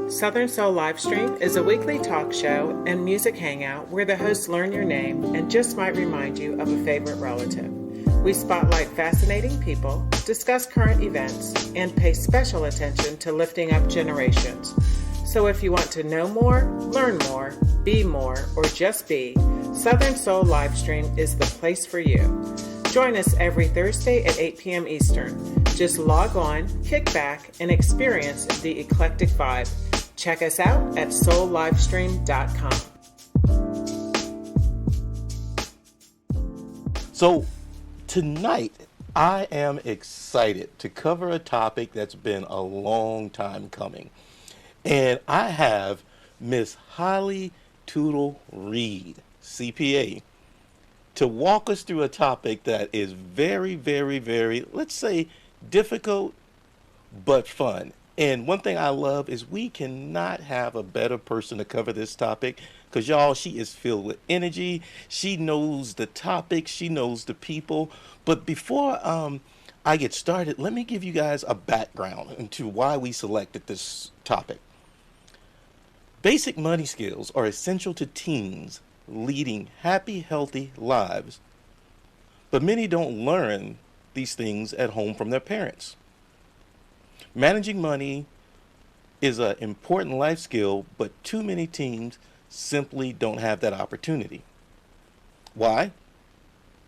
Southern Soul Livestream is a weekly talk show and music hangout where the hosts learn your name and just might remind you of a favorite relative. We spotlight fascinating people, discuss current events, and pay special attention to lifting up generations. So if you want to know more, learn more, be more, or just be, Southern Soul Livestream is the place for you. Join us every Thursday at 8 p.m. Eastern. Just log on, kick back, and experience the eclectic vibe. Check us out at soullivestream.com. So tonight, I am excited to cover a topic that's been a long time coming. And I have Miss Reid Toodle Reid, CPA, to walk us through a topic that is very, very, very, let's say, difficult but fun. And one thing I love is we cannot have a better person to cover this topic because, y'all, she is filled with energy. She knows the topic. She knows the people. But before I get started, let me give you guys a background into why we selected this topic. Basic money skills are essential to teens leading happy, healthy lives. But many don't learn these things at home from their parents. Managing money is an important life skill, but too many teens simply don't have that opportunity. Why?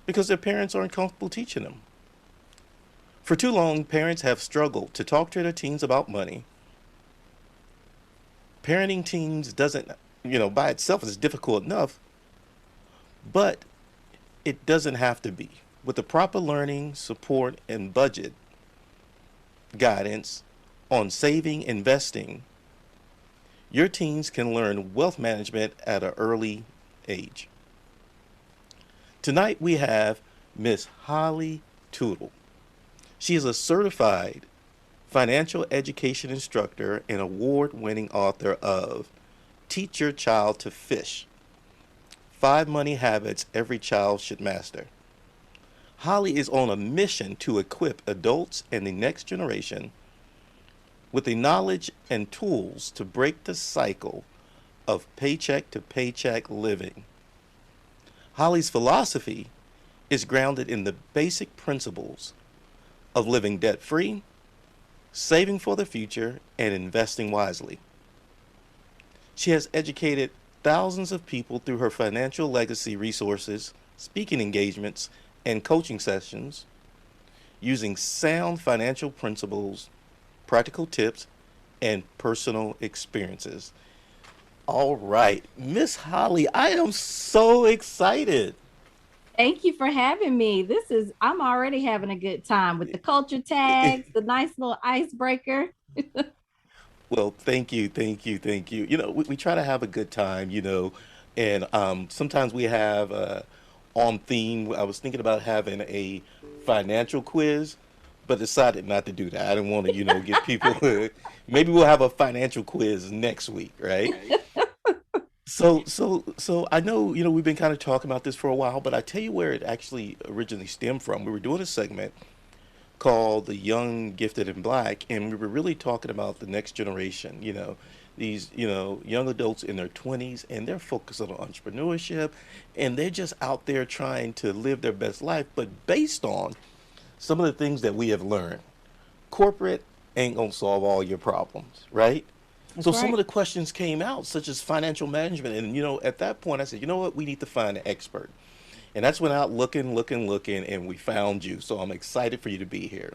Because their parents aren't comfortable teaching them. For too long, parents have struggled to talk to their teens about money. Parenting teens doesn't, by itself is difficult enough, but it doesn't have to be. With the proper learning, support, and budget guidance on saving, investing, your teens can learn wealth management at an early age. Tonight we have Miss Reid Toodle. She is a certified financial education instructor and award-winning author of Teach Your Child to Fish: 5 Money Habits Every Child Should Master. Holly is on a mission to equip adults and the next generation with the knowledge and tools to break the cycle of paycheck to paycheck living. Holly's philosophy is grounded in the basic principles of living debt-free, saving for the future, and investing wisely. She has educated thousands of people through her financial legacy resources, speaking engagements, and coaching sessions using sound financial principles, practical tips, and personal experiences. All right, Miss Holly, I am so excited. Thank you for having me. I'm already having a good time with the culture tags, the nice little icebreaker. Well, thank you, thank you, thank you. We try to have a good time, and sometimes we have on theme. I was thinking about having a financial quiz, but decided not to do that. I didn't want to, get people. Maybe we'll have a financial quiz next week, right? So I know, we've been kind of talking about this for a while, but I tell you where it actually originally stemmed from. We were doing a segment called The Young, Gifted, and Black, and we were really talking about the next generation, these, young adults in their 20s, and they're focused on entrepreneurship, and they're just out there trying to live their best life, but based on some of the things that we have learned. Corporate ain't gonna solve all your problems, right? That's So right. some of the questions came out, such as financial management, and at that point I said, you know what, we need to find an expert. And that's when out looking, and we found you. So I'm excited for you to be here.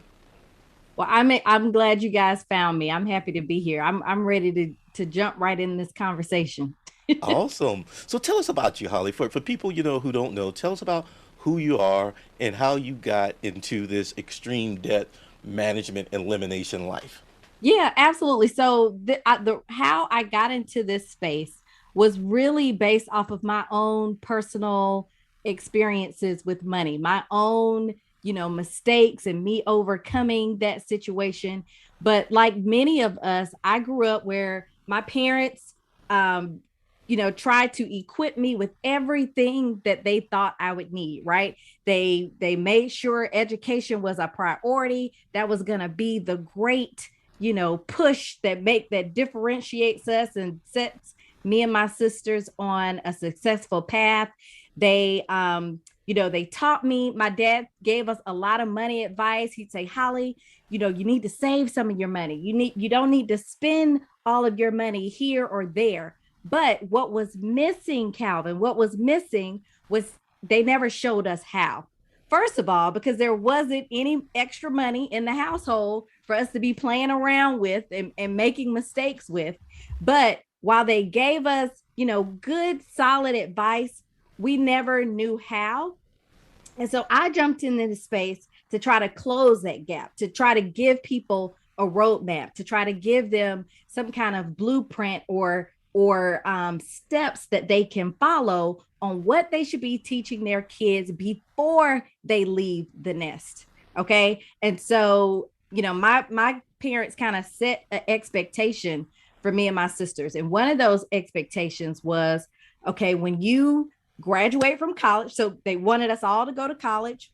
Well, I'm glad you guys found me. I'm happy to be here. I'm ready to jump right in this conversation. Awesome. So tell us about you, Holly. For people who don't know, tell us about who you are and how you got into this extreme debt management elimination life. Yeah, absolutely. So how I got into this space was really based off of my own personal experiences with money, my own, mistakes and me overcoming that situation. But like many of us, I grew up where my parents, um, tried to equip me with everything that they thought I would need, right? They made sure education was a priority. That was going to be the great push that differentiates us and sets me and my sisters on a successful path. They they taught me. My dad gave us a lot of money advice. He'd say, Holly, you need to save some of your money. You don't need to spend all of your money here or there. But what was missing, Calvin, was they never showed us how. First of all, because there wasn't any extra money in the household for us to be playing around with and making mistakes with. But while they gave us, good, solid advice, we never knew how. And so I jumped into the space to try to close that gap, to try to give people a roadmap, to try to give them some kind of blueprint or steps that they can follow on what they should be teaching their kids before they leave the nest. Okay. And so, my parents kind of set an expectation for me and my sisters. And one of those expectations was, okay, when you graduate from college, so they wanted us all to go to college.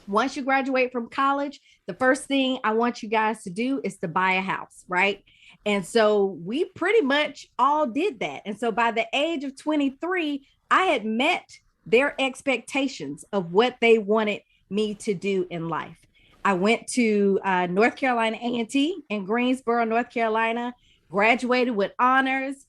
Once you graduate from college, the first thing I want you guys to do is to buy a house, right? And so we pretty much all did that. And so by the age of 23, I had met their expectations of what they wanted me to do in life. I went to North Carolina A&T in Greensboro, North Carolina, graduated with honors,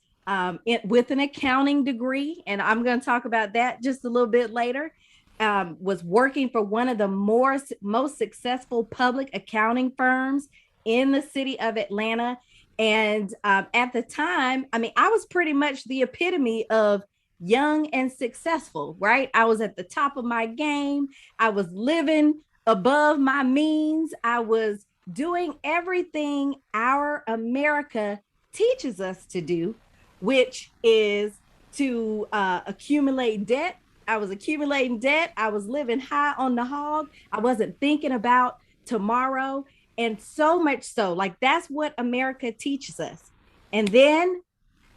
with an accounting degree. And I'm going to talk about that just a little bit later. Was working for one of the most successful public accounting firms in the city of Atlanta. And at the time, I was pretty much the epitome of young and successful, right? I was at the top of my game. I was living above my means. I was doing everything our America teaches us to do, which is to accumulate debt. I was accumulating debt. I was living high on the hog. I wasn't thinking about tomorrow. And so much so, like, that's what America teaches us. And then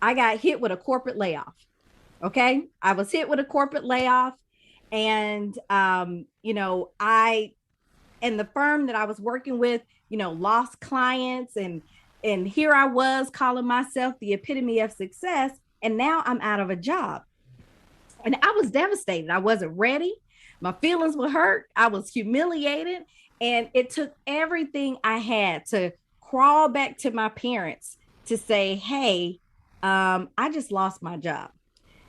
I got hit with a corporate layoff. Okay. I was hit with a corporate layoff. And, and the firm that I was working with, lost clients. And here I was calling myself the epitome of success. And now I'm out of a job. And I was devastated. I wasn't ready. My feelings were hurt. I was humiliated. And it took everything I had to crawl back to my parents to say, hey, I just lost my job.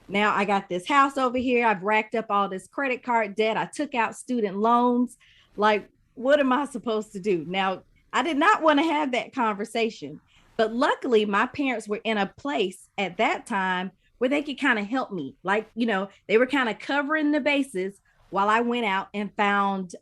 Now I got this house over here. I've racked up all this credit card debt. I took out student loans. Like, what am I supposed to do? Now, I did not want to have that conversation. But luckily, my parents were in a place at that time where they could kind of help me. Like, they were kind of covering the bases while I went out and found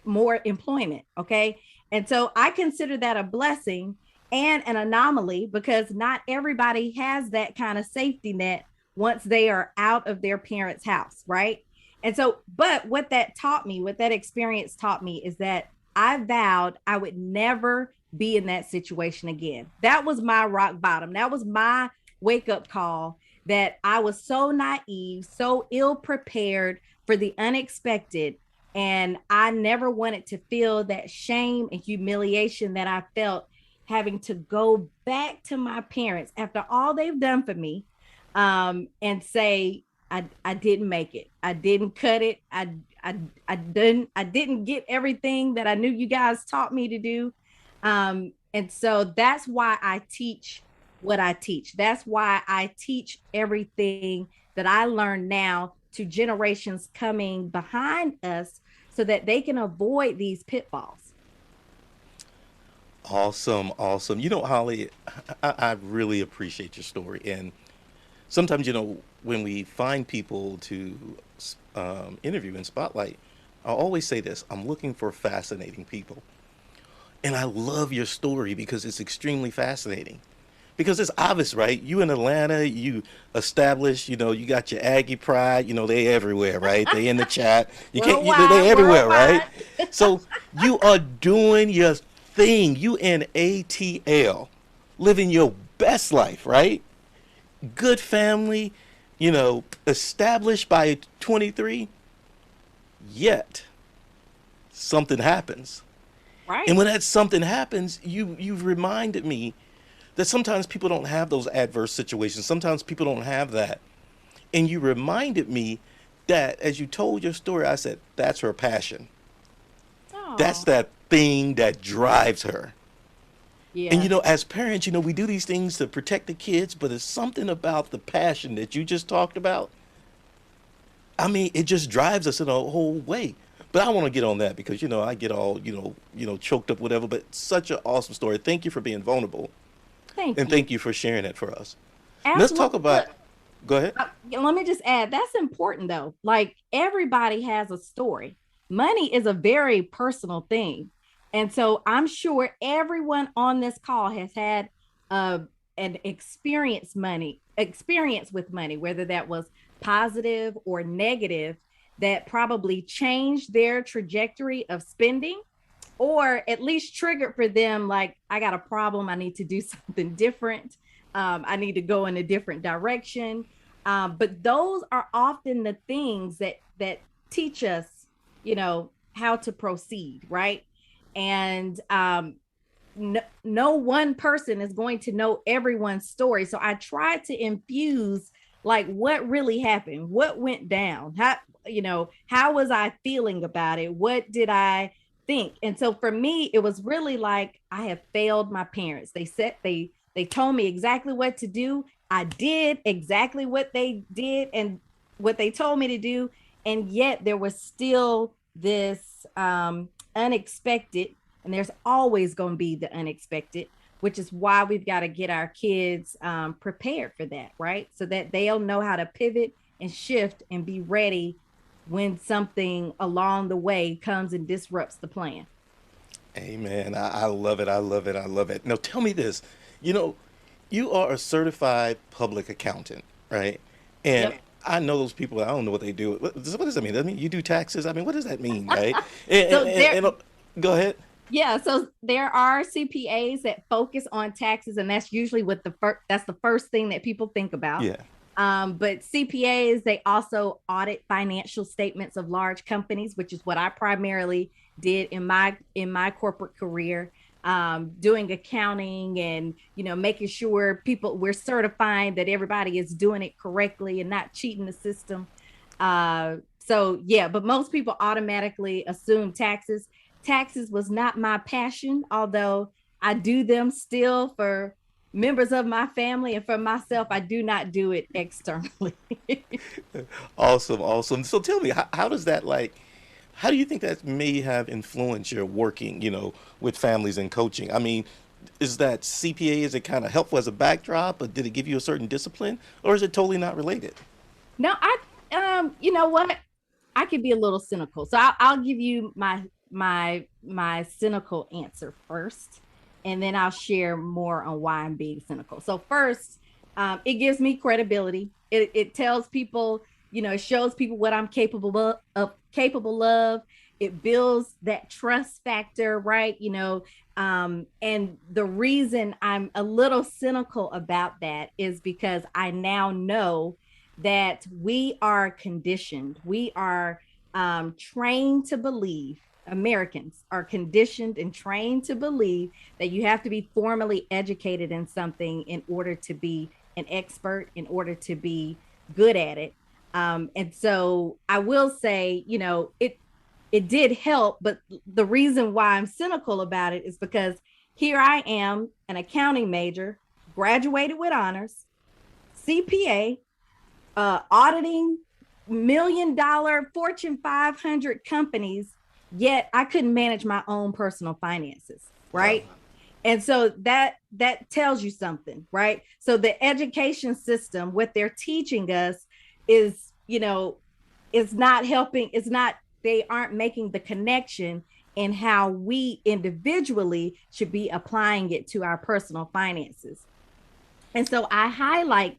more employment. Okay. And so I consider that a blessing and an anomaly, because not everybody has that kind of safety net once they are out of their parents' house. Right. And so, but what that experience taught me is that I vowed I would never be in that situation again. That was my rock bottom. That was my wake up call, that I was so naive, so ill prepared for the unexpected. And I never wanted to feel that shame and humiliation that I felt having to go back to my parents after all they've done for me, and say, I didn't make it. I didn't cut it. I didn't get everything that I knew you guys taught me to do. And so that's why I teach what I teach. That's why I teach everything that I learn now to generations coming behind us, so that they can avoid these pitfalls. Awesome. Holly, I really appreciate your story. And sometimes, when we find people to interview and spotlight, I always say this: I'm looking for fascinating people. And I love your story because it's extremely fascinating. Because it's obvious, right? You in Atlanta, you established, you got your Aggie pride, they everywhere, right? They in the chat. They everywhere, right? So you are doing your thing. You in ATL, living your best life, right? Good family, established by 23. Yet something happens. And Right. when that something happens, you've reminded me that sometimes people don't have those adverse situations. Sometimes people don't have that. And you reminded me that as you told your story, I said, that's her passion. That's Oh, that thing that drives her. And yeah. as parents, we do these things to protect the kids, but it's something about the passion that you just talked about. I mean, it just drives us in a whole way. But I want to get on that because I get all choked up, whatever. But such an awesome story. Thank you for being vulnerable, Thank and you. thank you for sharing that for us. Let's talk Absolutely. about. Look, Go ahead. let me just add that's important though. Like everybody has a story. Money is a very personal thing. And so I'm sure everyone on this call has had uh, an experience with money, whether that was positive or negative, that probably changed their trajectory of spending or at least triggered for them like I got a problem, I need to do something different, I need to go in a different direction. But those are often the things that teach us, how to proceed, right? And no one person is going to know everyone's story, so I try to infuse like what really happened, what went down, how was I feeling about it, what did I think. And so for me it was really like I have failed my parents. They told me exactly what to do, I did exactly what they did and what they told me to do, and yet there was still this unexpected, and there's always going to be the unexpected, which is why we've got to get our kids prepared for that, right? So that they'll know how to pivot and shift and be ready when something along the way comes and disrupts the plan. Amen. I love it. I love it. I love it. Now, tell me this. You know, you are a certified public accountant, right? And Yep. I know those people. I don't know what they do. What does that mean? Does that mean you do taxes? I mean, what does that mean, right? And, So and, there, and, and go ahead. yeah, so there are CPAs that focus on taxes, and that's usually what that's the first thing that people think about. Yeah. But CPAs, they also audit financial statements of large companies, which is what I primarily did in my corporate career, doing accounting and making sure people we're certifying that everybody is doing it correctly and not cheating the system. So yeah, but most people automatically assume taxes. Taxes was not my passion, although I do them still for members of my family, and for myself I do not do it externally. Awesome. Awesome. So tell me, how does that how do you think that may have influenced your working, with families and coaching? I mean, is that CPA, is it kind of helpful as a backdrop, but did it give you a certain discipline, or is it totally not related? No, you know what, I could be a little cynical, so I'll give you my cynical answer first, and then I'll share more on why I'm being cynical. So first, it gives me credibility. It tells people, it shows people what I'm capable of. It builds that trust factor, right? And the reason I'm a little cynical about that is because I now know that we are conditioned, we are trained to believe, Americans are conditioned and trained to believe that you have to be formally educated in something in order to be an expert, in order to be good at it. And so I will say, it did help, but the reason why I'm cynical about it is because here I am, an accounting major, graduated with honors, CPA, auditing $1 million Fortune 500 companies, yet I couldn't manage my own personal finances, Wow. right? And so that tells you something, right? So the education system, what they're teaching us is, is not helping, it's not, they aren't making the connection in how we individually should be applying it to our personal finances. And so I highlight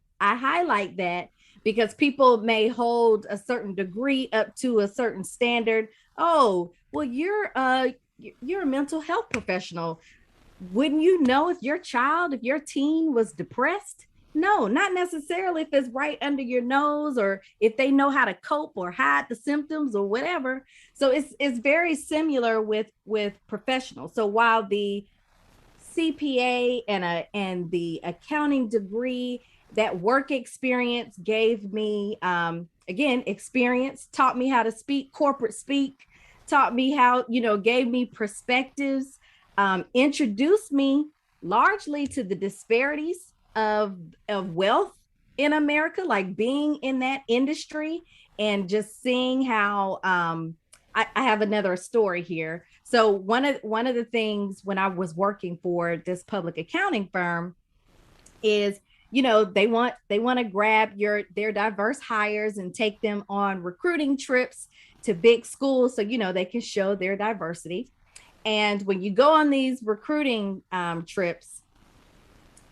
that because people may hold a certain degree up to a certain standard. Oh, well, you're a mental health professional. Wouldn't you know if your child, if your teen was depressed? No, not necessarily if it's right under your nose or if they know how to cope or hide the symptoms or whatever. So it's very similar with professionals. So while the CPA and the accounting degree, that work experience gave me again experience, taught me how to speak corporate speak, taught me how, gave me perspectives, introduced me largely to the disparities of wealth in America, like being in that industry and just seeing how I have another story here. So one of the things when I was working for this public accounting firm is, they want to grab their diverse hires and take them on recruiting trips to big schools, so they can show their diversity. And when you go on these recruiting trips,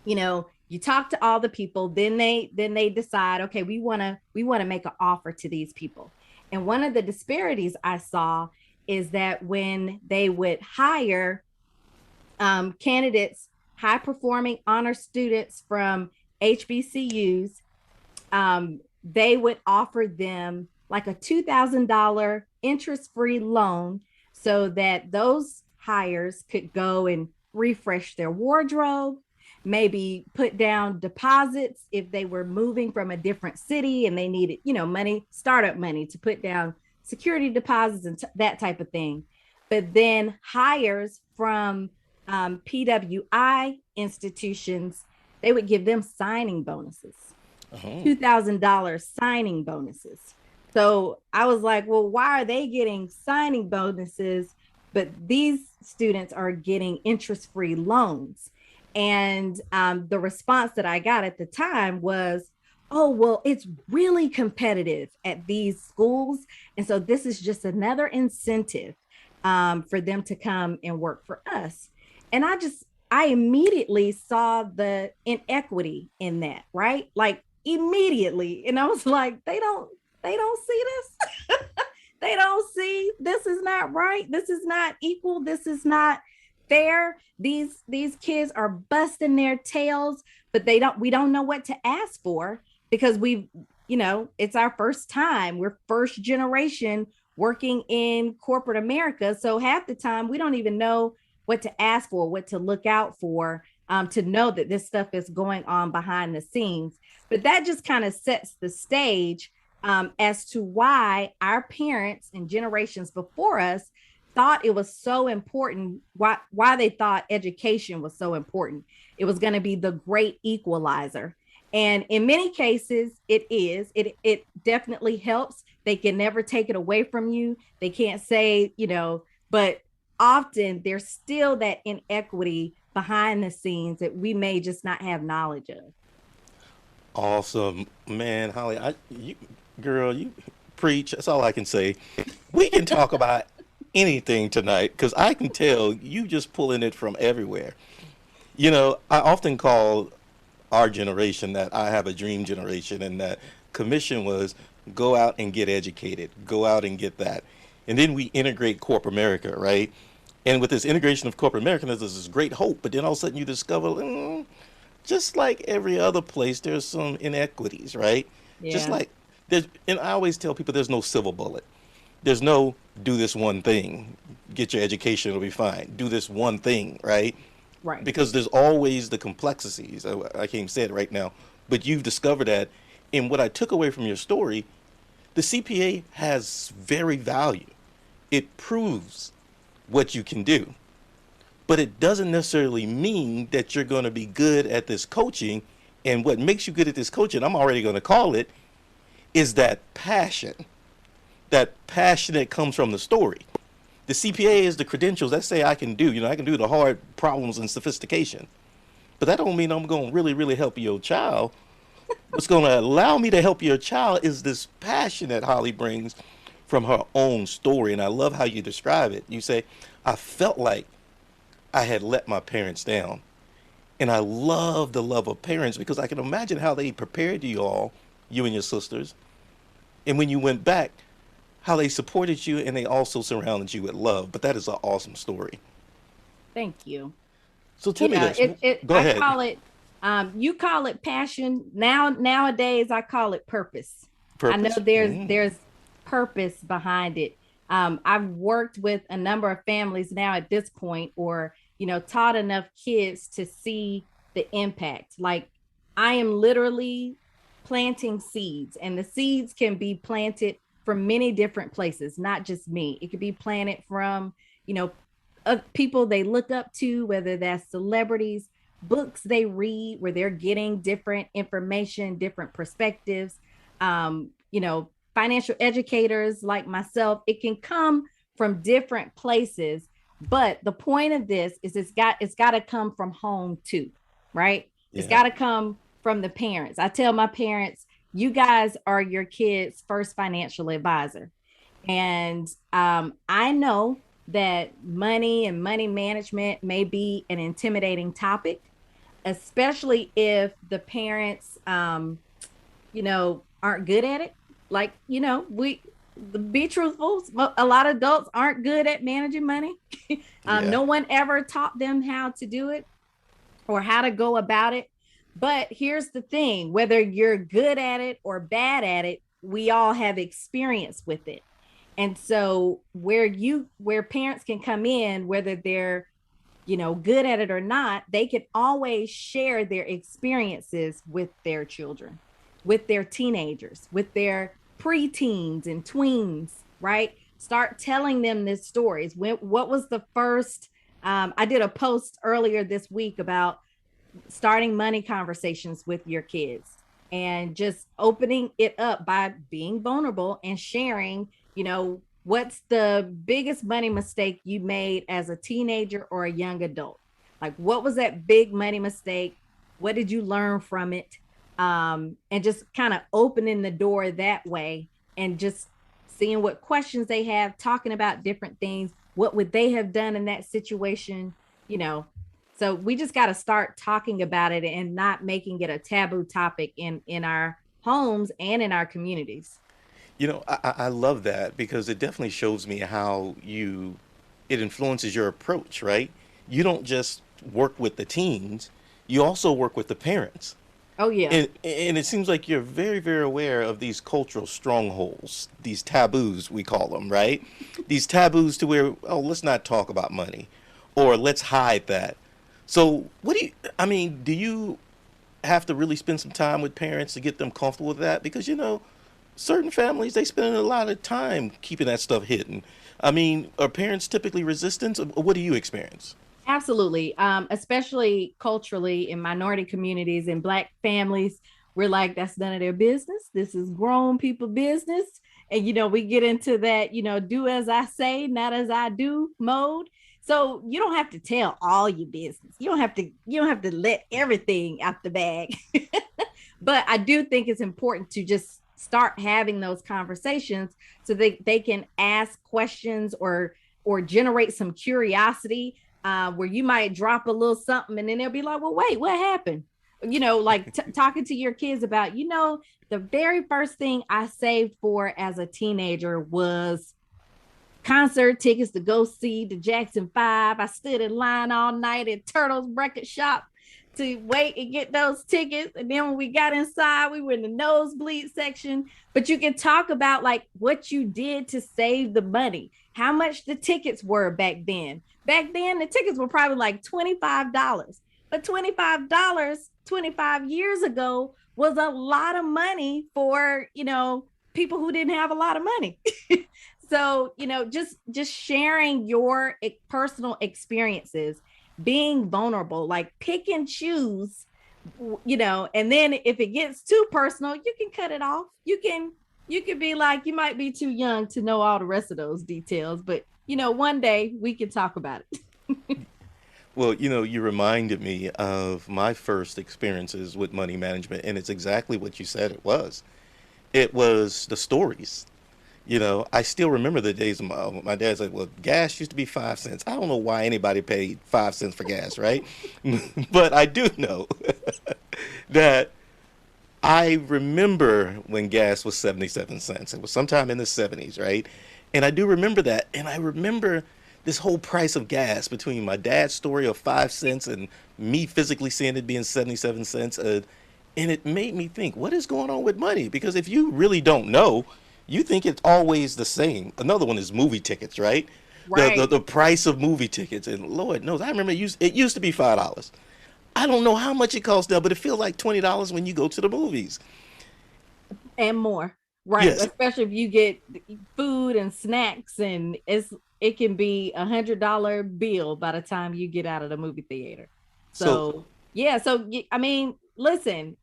you talk to all the people, then they decide, okay, we want to make an offer to these people. And one of the disparities I saw is that when they would hire candidates, high performing honor students from HBCUs, they would offer them like a $2,000 interest free loan so that those hires could go and refresh their wardrobe, maybe put down deposits if they were moving from a different city and they needed, money, startup money to put down security deposits and that type of thing. But then hires from PWI institutions, they would give them signing bonuses, $2,000 signing bonuses. So I was like, well, why are they getting signing bonuses, but these students are getting interest-free loans? And the response that I got at the time was, oh, well, it's really competitive at these schools. And so this is just another incentive for them to come and work for us. And I immediately saw the inequity in that, right? Like immediately. And I was like, they don't see this. They don't see this is not right. This is not equal. This is not fair. These kids are busting their tails, but we don't know what to ask for because it's our first time. We're first generation working in corporate America. So half the time we don't even know what to ask for, what to look out for, to know that this stuff is going on behind the scenes. But that just kind of sets the stage as to why our parents and generations before us thought it was so important, why they thought education was so important. It was going to be the great equalizer. And in many cases, it is. It definitely helps. They can never take it away from you. They can't say, but often there's still that inequity behind the scenes that we may just not have knowledge of. Awesome, man, Holly. Girl, you preach. That's all I can say. We can talk about anything tonight because I can tell you just pulling it from everywhere. I often call our generation that I have a dream generation, and that commission was go out and get educated, go out and get that. And then we integrate corporate America, right? And with this integration of corporate America, there's this great hope. But then all of a sudden you discover, just like every other place, there's some inequities, right? Just Yeah. like and I always tell people there's no silver bullet. There's no do this one thing, get your education, it'll be fine. Do this one thing, right? Right. Because there's always the complexities. I can't even say it right now, but you've discovered that. And what I took away from your story, the CPA has very value. It proves what you can do, but it doesn't necessarily mean that you're going to be good at this coaching. And what makes you good at this coaching, I'm already going to call it, is that passion. That passion that comes from the story. The CPA is the credentials that say I can do. I can do the hard problems and sophistication. But that don't mean I'm going to really, really help your child. What's going to allow me to help your child is this passion that Holly brings from her own story. And I love how you describe it. You say, I felt like I had let my parents down. And I love the love of parents because I can imagine how they prepared you all, you and your sisters. And when you went back, how they supported you and they also surrounded you with love. But that is an awesome story. Thank you. So tell me this. Go I ahead. call it You call it passion. Nowadays, I call it purpose. I know Purpose. there's purpose behind it. I've worked with a number of families now at this point, or taught enough kids to see the impact. Like, I am literally planting seeds, and the seeds can be planted from many different places, not just me. It could be planted from, people they look up to, whether that's celebrities, books they read where they're getting different information, different perspectives, financial educators like myself. It can come from different places, but the point of this is it's got to come from home too, right? Yeah. It's got to come from the parents. I tell my parents, you guys are your kids' first financial advisor. And I know that money and money management may be an intimidating topic, especially if the parents, aren't good at it. Like, be truthful, a lot of adults aren't good at managing money. No one ever taught them how to do it or how to go about it. But here's the thing, whether you're good at it or bad at it, we all have experience with it. And so where parents can come in, whether they're, good at it or not, they can always share their experiences with their children, with their teenagers, with their preteens and tweens, right? Start telling them these stories. What was the first, I did a post earlier this week about starting money conversations with your kids and just opening it up by being vulnerable and sharing, what's the biggest money mistake you made as a teenager or a young adult? Like, what was that big money mistake? What did you learn from it? And just kind of opening the door that way and just seeing what questions they have, talking about different things. What would they have done in that situation? So we just got to start talking about it and not making it a taboo topic in our homes and in our communities. I love that because it definitely shows me how it influences your approach, right? You don't just work with the teens, you also work with the parents. Oh, yeah. And it seems like you're very, very aware of these cultural strongholds, these taboos, we call them, right? These taboos to where, let's not talk about money or let's hide that. So do you have to really spend some time with parents to get them comfortable with that? Because, certain families, they spend a lot of time keeping that stuff hidden. Are parents typically resistant? Or what do you experience? Absolutely. Especially culturally in minority communities and Black families, we're like, that's none of their business. This is grown people business. And, we get into that, do as I say, not as I do mode. So you don't have to tell all your business. You don't have to let everything out the bag. But I do think it's important to just start having those conversations so they can ask questions or generate some curiosity, where you might drop a little something and then they'll be like, well, wait, what happened? Like talking to your kids about, the very first thing I saved for as a teenager was concert tickets to go see the Jackson 5. I stood in line all night at Turtle's Record Shop to wait and get those tickets. And then when we got inside, we were in the nosebleed section. But you can talk about like what you did to save the money, how much the tickets were back then. Back then, the tickets were probably like $25. But $25 25 years ago was a lot of money for, people who didn't have a lot of money. So, just sharing your personal experiences, being vulnerable, like pick and choose, and then if it gets too personal, you can cut it off. You can be like, you might be too young to know all the rest of those details, but one day we can talk about it. Well, you reminded me of my first experiences with money management, and it's exactly what you said it was. It was the stories. I still remember the days of my dad said, well, gas used to be 5 cents. I don't know why anybody paid 5 cents for gas, right? But I do know that I remember when gas was 77 cents. It was sometime in the 70s, right? And I do remember that. And I remember this whole price of gas between my dad's story of 5 cents and me physically seeing it being 77 cents. And it made me think, what is going on with money? Because if you really don't know, you think it's always the same. Another one is movie tickets, right? The, Right. the price of movie tickets. And Lord knows, I remember it used to be $5. I don't know how much it costs now, but it feels like $20 when you go to the movies. And more. Right. Yes. Especially if you get food and snacks, and it can be $100 bill by the time you get out of the movie theater. So So yeah, so I mean, listen,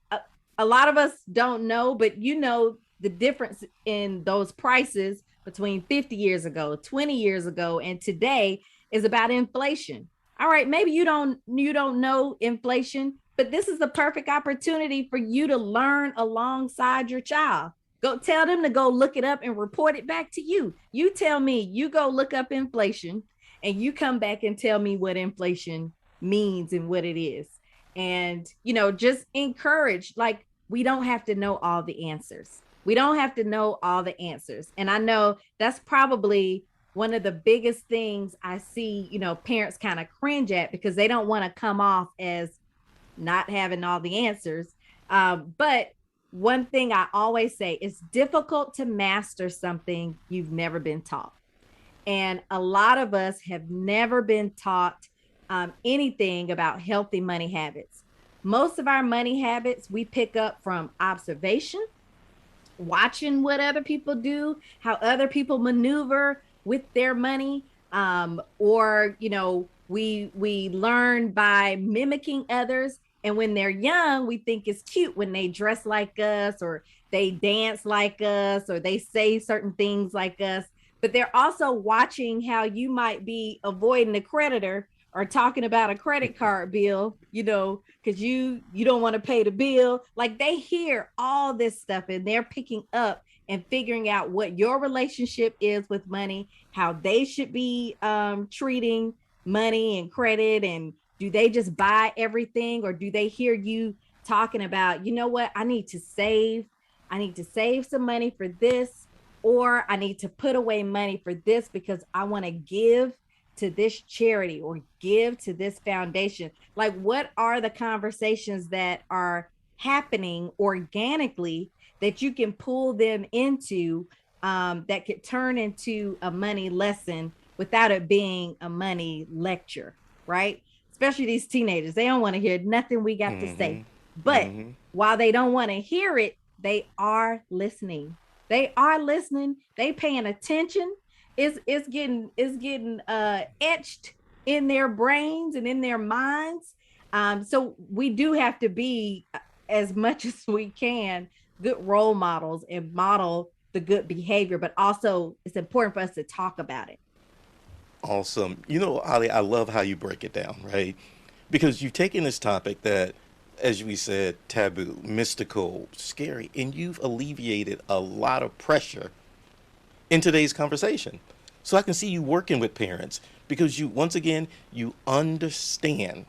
a lot of us don't know, but you know the difference in those prices between 50 years ago, 20 years ago, and today is about inflation. All right, maybe you don't know inflation, but this is the perfect opportunity for you to learn alongside your child. Go tell them to go look it up and report it back to you. You tell me, you go look up inflation, and you come back and tell me what inflation means and what it is. And, just encourage, like, we don't have to know all the answers. We don't have to know all the answers. And I know that's probably one of the biggest things I see, parents kind of cringe at, because they don't want to come off as not having all the answers. But one thing I always say, it's difficult to master something you've never been taught. And a lot of us have never been taught anything about healthy money habits. Most of our money habits we pick up from observation, watching what other people do, how other people maneuver with their money, or we learn by mimicking others. And when they're young, we think it's cute when they dress like us, or they dance like us, or they say certain things like us. But they're also watching how you might be avoiding a creditor or talking about a credit card bill, because you don't want to pay the bill. Like, they hear all this stuff, and they're picking up and figuring out what your relationship is with money, how they should be treating money and credit, and do they just buy everything, or do they hear you talking about, what, I need to save some money for this, or I need to put away money for this because I want to give to this charity or give to this foundation. Like, what are the conversations that are happening organically that you can pull them into, that could turn into a money lesson without it being a money lecture, right? Especially these teenagers, they don't want to hear nothing we got to say. But while they don't want to hear it, they are listening. They are listening. They paying attention. It's getting etched in their brains and in their minds. So we do have to be, as much as we can, good role models and model the good behavior, but also it's important for us to talk about it. awesome. Ali, I love how you break it down, right? Because you've taken this topic that, as we said, taboo, mystical, scary, and you've alleviated a lot of pressure in today's conversation. So I can see you working with parents because once again, you understand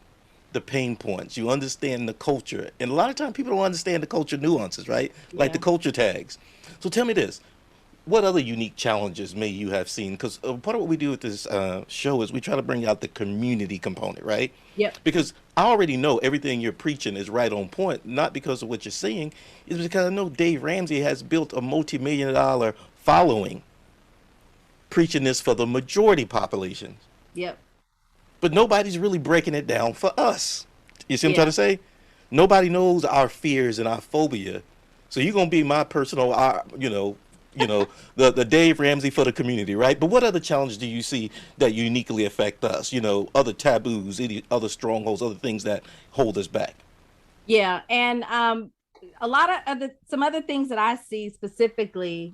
the pain points, you understand the culture. And a lot of times people don't understand the culture nuances, right? Like the Yeah. culture tags. So tell me this. What other unique challenges may you have seen? Because part of what we do with this show is we try to bring out the community component, right? Yep. Because I already know everything you're preaching is right on point, not because of what you're saying, it's because I know Dave Ramsey has built a multi-million-dollar following preaching this for the majority population. Yep. But nobody's really breaking it down for us. You see what I'm trying Yeah. to say? Nobody knows our fears and our phobia. So you're gonna be my personal, the Dave Ramsey for the community, right? But what other challenges do you see that uniquely affect us? Other taboos, any other strongholds, other things that hold us back. Yeah. And a lot of some other things that I see specifically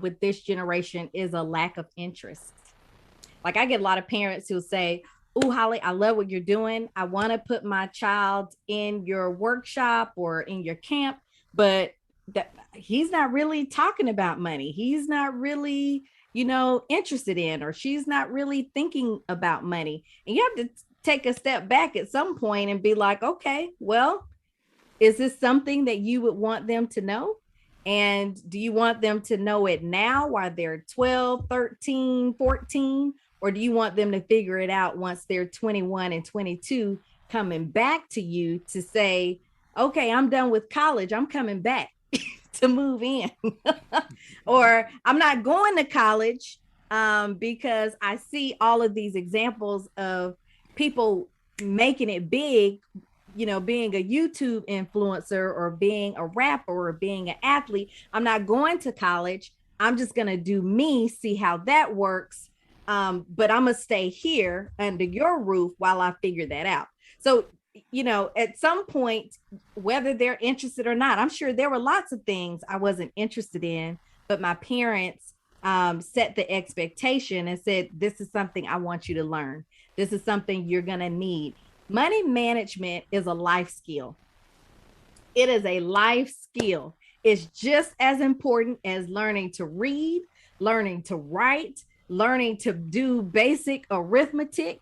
with this generation is a lack of interest. Like, I get a lot of parents who say, "Oh, Holly, I love what you're doing. I want to put my child in your workshop or in your camp, but he's not really talking about money. He's not really, interested in, or she's not really thinking about money." And you have to take a step back at some point and be like, okay, well, is this something that you would want them to know? And do you want them to know it now while they're 12, 13, 14? Or do you want them to figure it out once they're 21 and 22, coming back to you to say, okay, I'm done with college, I'm coming back to move in? Or I'm not going to college because I see all of these examples of people making it big, being a YouTube influencer or being a rapper or being an athlete. I'm not going to college. I'm just going to do me, see how that works. But I'm going to stay here under your roof while I figure that out. So, at some point, whether they're interested or not, I'm sure there were lots of things I wasn't interested in, but my parents set the expectation and said, this is something I want you to learn. This is something you're going to need. Money management is a life skill. It is a life skill. It's just as important as learning to read, learning to write, learning to do basic arithmetic.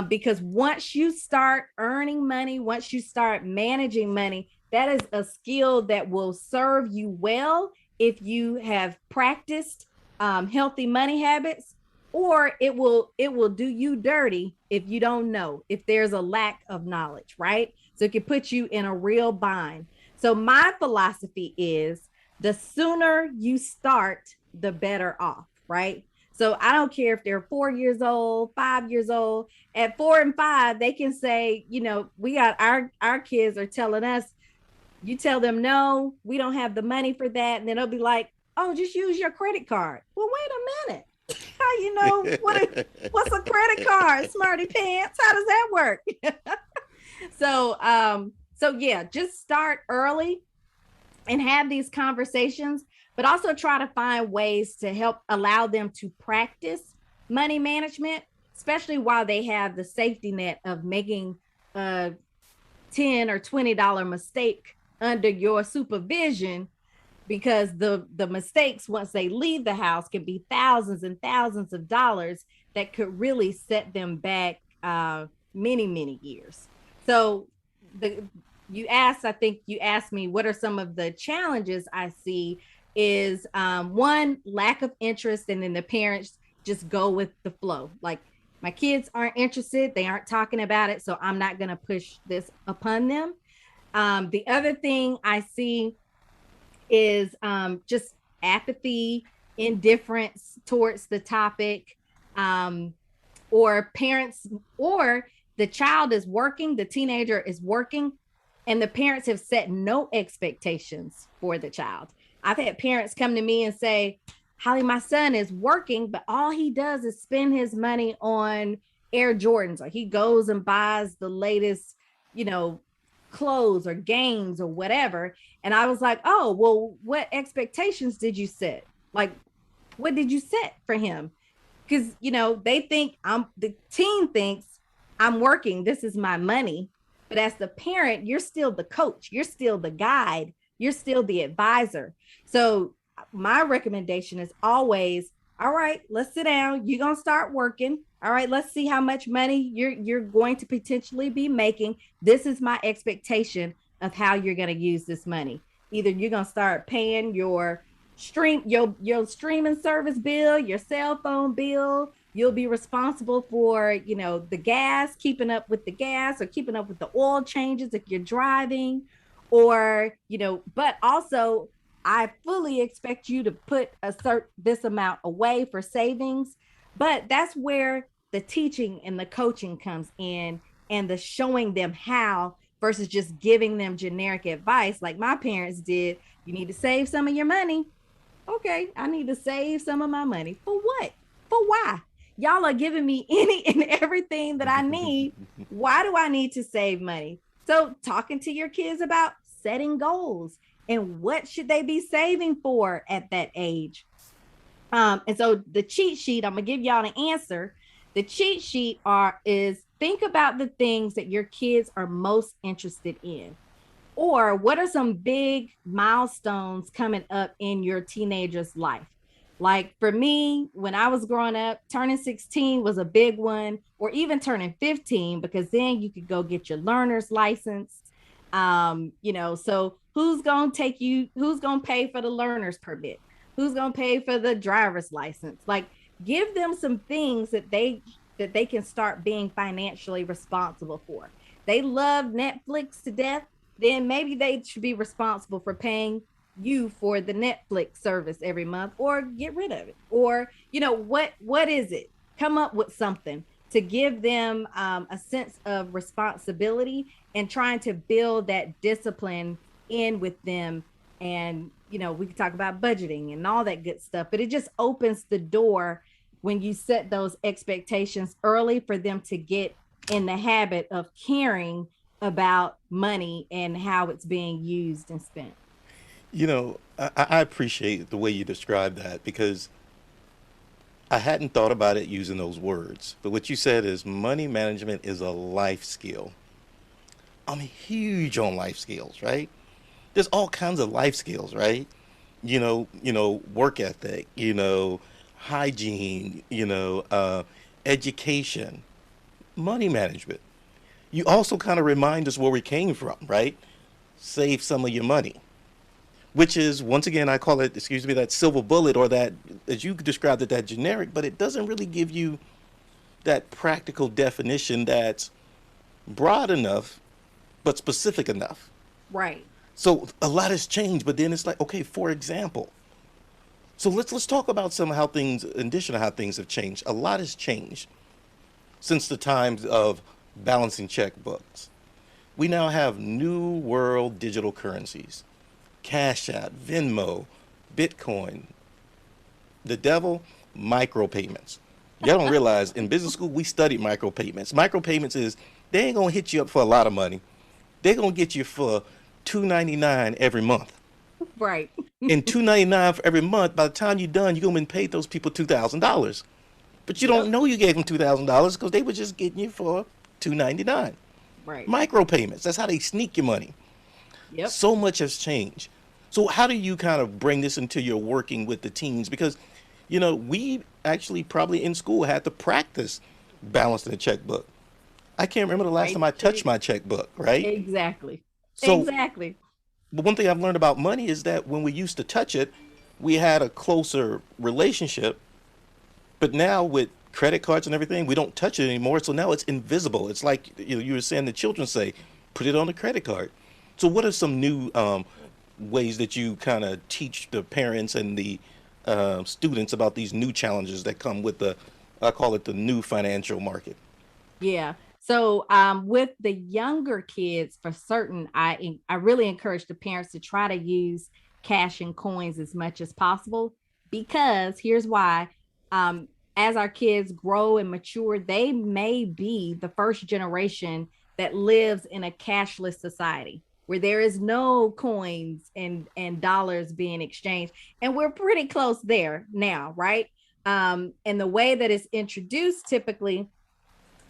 Because once you start earning money, once you start managing money, that is a skill that will serve you well if you have practiced healthy money habits, or it will do you dirty if you don't know, if there's a lack of knowledge, right? So it can put you in a real bind. So my philosophy is the sooner you start, the better off, right? So I don't care if they're 4 years old, 5 years old. At 4 and 5, they can say, we got our kids are telling us, you tell them, no, we don't have the money for that. And then they'll be like, oh, just use your credit card. Well, wait a minute. How you know what's a credit card, smarty pants? How does that work? So yeah, just start early and have these conversations, but also try to find ways to help allow them to practice money management, especially while they have the safety net of making a $10 or $20 mistake under your supervision, because the mistakes once they leave the house can be thousands and thousands of dollars that could really set them back many years. So I think you asked me what are some of the challenges I see is one, lack of interest, and then the parents just go with the flow. Like, my kids aren't interested, they aren't talking about it, so I'm not going to push this upon them. The other thing I see is just apathy, indifference towards the topic, or parents, or the child is working, the teenager is working, and the parents have set no expectations for the child. I've had parents come to me and say, Holly, my son is working, but all he does is spend his money on Air Jordans, or he goes and buys the latest, clothes or games or whatever. And I was like, oh, well, what expectations did you set? Like, what did you set for him? Because, they think the teen thinks I'm working, this is my money. But as the parent, you're still the coach, you're still the guide, you're still the advisor. So my recommendation is always, all right, let's sit down. You're going to start working. All right, let's see how much money you're going to potentially be making. This is my expectation of how you're going to use this money. Either you're going to start paying your streaming service bill, your cell phone bill. You'll be responsible for, the gas, keeping up with the gas, or keeping up with the oil changes if you're driving, or, but also I fully expect you to put this amount away for savings. But that's where the teaching and the coaching comes in, and the showing them how, versus just giving them generic advice like my parents did. You need to save some of your money. Okay, I need to save some of my money. For what? For why? Y'all are giving me any and everything that I need. Why do I need to save money? So talking to your kids about setting goals and what should they be saving for at that age. And so the cheat sheet, I'm gonna give y'all an answer. The cheat sheet is think about the things that your kids are most interested in, or what are some big milestones coming up in your teenager's life. Like for me, when I was growing up, turning 16 was a big one, or even turning 15, because then you could go get your learner's license. So who's going to pay for the learner's permit? Who's going to pay for the driver's license? Like, give them some things that they can start being financially responsible for. They love Netflix to death, then maybe they should be responsible for paying you for the Netflix service every month, or get rid of it. Or, what is it? Come up with something to give them a sense of responsibility, and trying to build that discipline in with them. And, we can talk about budgeting and all that good stuff, but it just opens the door when you set those expectations early for them to get in the habit of caring about money and how it's being used and spent. I appreciate the way you describe that because I hadn't thought about it using those words. But what you said is money management is a life skill. I'm huge on life skills, right? There's all kinds of life skills, right? Work ethic, hygiene, education, money management. You also kind of remind us where we came from, right? Save some of your money, which is, once again, I call it, excuse me, that silver bullet, or that, as you described it, that generic, but it doesn't really give you that practical definition that's broad enough, but specific enough. Right. So a lot has changed, but then it's like, okay, for example, so let's talk about some how things, in addition to how things have changed. A lot has changed since the times of balancing checkbooks. We now have new world digital currencies, Cash App, Venmo, Bitcoin. The devil, micropayments. Y'all don't realize in business school we studied micropayments. Micropayments is they ain't gonna hit you up for a lot of money. They're gonna get you for $2.99 every month. Right. And $2.99 for every month, by the time you're done, you're gonna be paid those people $2,000. But you don't know you gave them $2,000 because they were just getting you for $2.99. Right. Micropayments. That's how they sneak your money. Yep. So much has changed. So how do you kind of bring this into your working with the teens? Because, we actually probably in school had to practice balancing a checkbook. I can't remember the last time I touched my checkbook, right? Exactly. So, Exactly. but one thing I've learned about money is that when we used to touch it, we had a closer relationship. But now with credit cards and everything, we don't touch it anymore. So now it's invisible. It's like you were saying, the children say, put it on the credit card. So what are some new ways that you kind of teach the parents and the students about these new challenges that come with I call it the new financial market? Yeah. So with the younger kids, for certain, I really encourage the parents to try to use cash and coins as much as possible, because here's why. As our kids grow and mature, they may be the first generation that lives in a cashless society where there is no coins and dollars being exchanged. And we're pretty close there now, right? And the way that it's introduced typically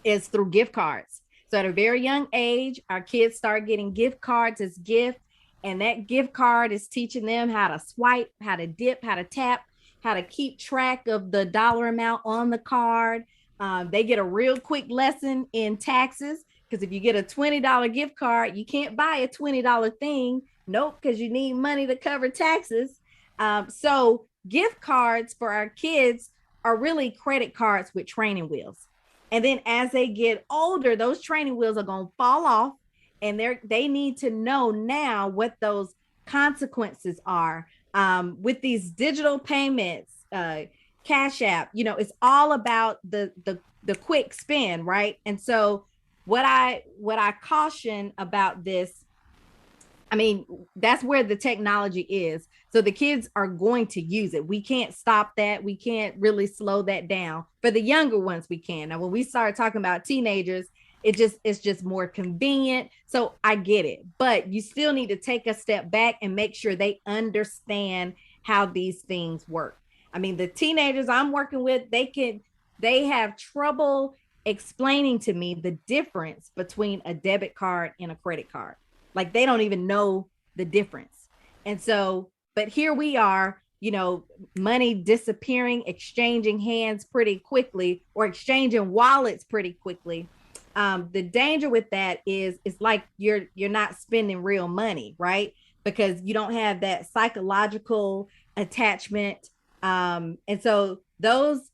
is through gift cards. So at a very young age, our kids start getting gift cards as gift. And that gift card is teaching them how to swipe, how to dip, how to tap, how to keep track of the dollar amount on the card. They get a real quick lesson in taxes, because if you get a $20 gift card, you can't buy a $20 thing. Nope, because you need money to cover taxes. So gift cards for our kids are really credit cards with training wheels. And then as they get older, those training wheels are going to fall off, and they need to know now what those consequences are. With these digital payments, Cash App, it's all about the quick spin, right? And so what I caution about this, I mean, that's where the technology is. So the kids are going to use it. We can't stop that. We can't really slow that down. For the younger ones, we can. Now, when we start talking about teenagers, it's just more convenient. So I get it, but you still need to take a step back and make sure they understand how these things work. I mean, the teenagers I'm working with, they have trouble explaining to me the difference between a debit card and a credit card. Like, they don't even know the difference. And so, but here we are, money disappearing, exchanging hands pretty quickly, or exchanging wallets pretty quickly. The danger with that is it's like you're not spending real money, right? Because you don't have that psychological attachment. And so those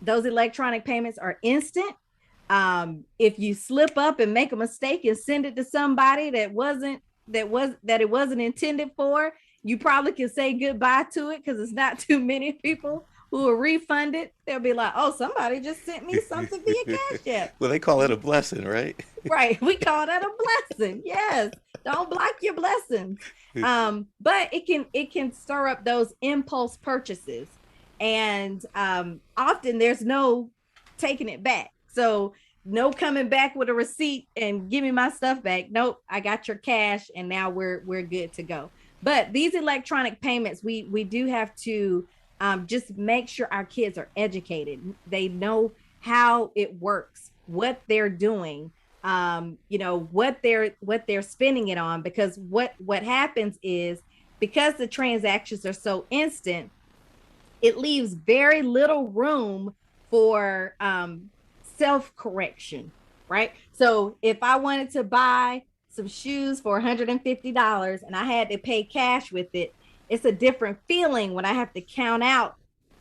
those electronic payments are instant. If you slip up and make a mistake and send it to somebody that it wasn't intended for, you probably can say goodbye to it because it's not too many people who will refund it. They'll be like, oh, somebody just sent me something via Cash App. Well, they call it a blessing, right? Right. We call that a blessing. Yes. Don't block your blessings. But it can stir up those impulse purchases. And often there's no taking it back. So no coming back with a receipt and give me my stuff back. Nope, I got your cash and now we're good to go. But these electronic payments, we do have to just make sure our kids are educated. They know how it works, what they're doing, what they're spending it on. Because what happens is, because the transactions are so instant, it leaves very little room for self-correction, right? So if I wanted to buy some shoes for $150 and I had to pay cash with it, it's a different feeling when I have to count out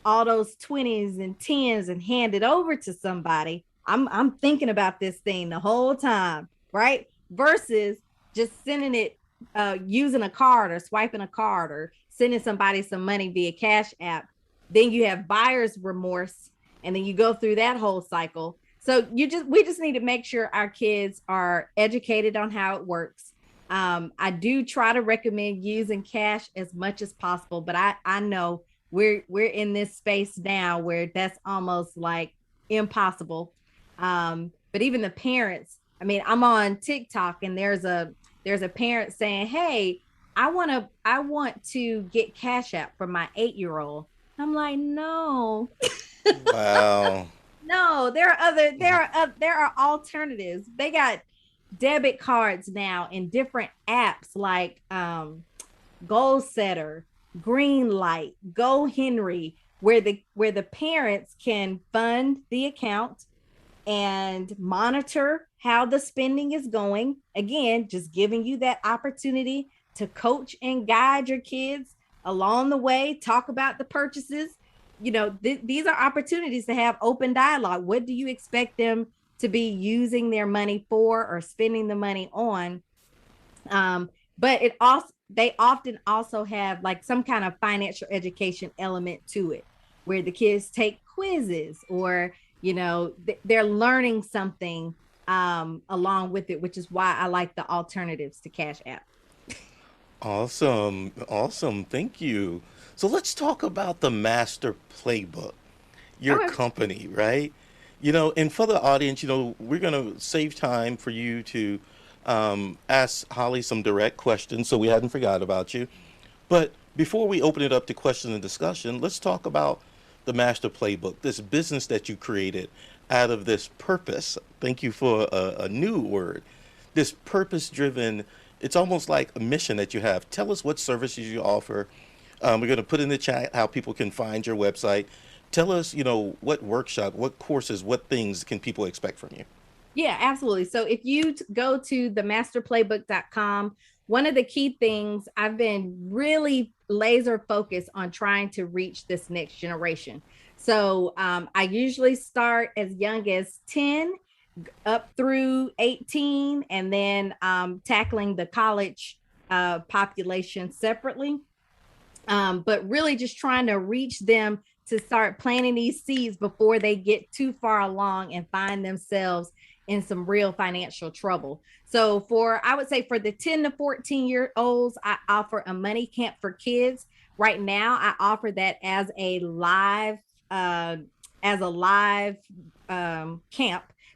all those 20s and 10s and hand it over to somebody. I'm thinking about this thing the whole time, right? Versus just sending it, using a card or swiping a card or sending somebody some money via Cash App. Then you have buyer's remorse, and then you go through that whole cycle. So we just need to make sure our kids are educated on how it works. I do try to recommend using cash as much as possible, but I know we're in this space now where that's almost like impossible. But even the parents, I mean, I'm on TikTok and there's a parent saying, hey, I want to get Cash App for my 8-year-old. I'm like, no. Wow. No, there are alternatives. They got debit cards now in different apps like Goal Setter, Greenlight, Go Henry, where the parents can fund the account and monitor how the spending is going. Again, just giving you that opportunity to coach and guide your kids along the way, talk about the purchases. These are opportunities to have open dialogue. What do you expect them to be using their money for or spending the money on? But they often also have like some kind of financial education element to it, where the kids take quizzes or, they're learning something along with it, which is why I like the alternatives to Cash App. Awesome. Thank you. So let's talk about the Master Playbook, your Okay. company, right? And for the audience, we're going to save time for you to ask Holly some direct questions so we hadn't forgot about you. But before we open it up to question and discussion, let's talk about the Master Playbook, this business that you created out of this purpose. Thank you for a new word. This purpose-driven, it's almost like a mission that you have. Tell us what services you offer. We're going to put in the chat how people can find your website. Tell us, what workshop, what courses, what things can people expect from you? Yeah, absolutely. So if you go to the masterplaybook.com, one of the key things, I've been really laser focused on trying to reach this next generation. So I usually start as young as 10 up through 18, and then tackling the college population separately. But really just trying to reach them to start planting these seeds before they get too far along and find themselves in some real financial trouble. So I would say for the 10 to 14-year-olds, I offer a money camp for kids. Right now, I offer that as a live camp.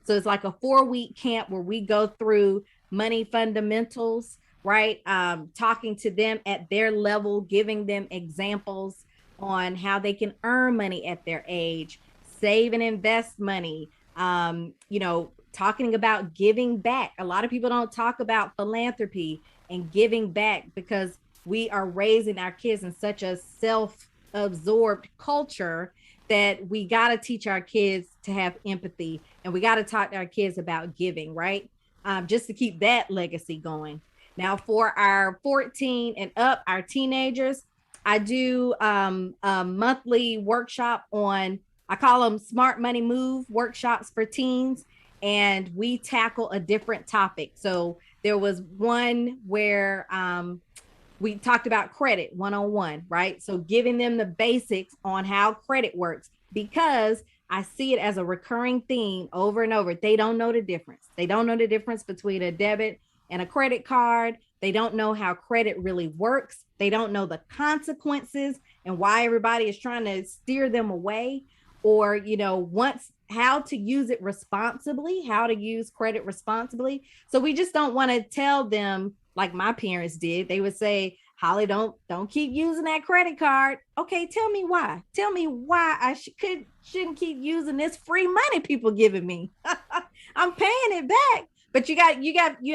So it's like a 4-week camp where we go through money fundamentals, right? Talking to them at their level, giving them examples on how they can earn money at their age, save and invest money, talking about giving back. A lot of people don't talk about philanthropy and giving back because we are raising our kids in such a self-absorbed culture that we got to teach our kids to have empathy, and we got to talk to our kids about giving, right? Just to keep that legacy going. Now, for our 14 and up, our teenagers, I do a monthly workshop on I call them Smart Money Move workshops for teens. And we tackle a different topic. So there was one where we talked about credit one-on-one, right? So giving them the basics on how credit works, because I see it as a recurring theme over and over. They don't know the difference. They don't know the difference between a debit and a credit card. They don't know how credit really works. They don't know the consequences and why everybody is trying to steer them away, or, once how to use it responsibly, how to use credit responsibly. So we just don't want to tell them like my parents did. They would say, Holly, don't keep using that credit card. Okay, tell me why. Tell me why I shouldn't keep using this free money people giving me. I'm paying it back. But you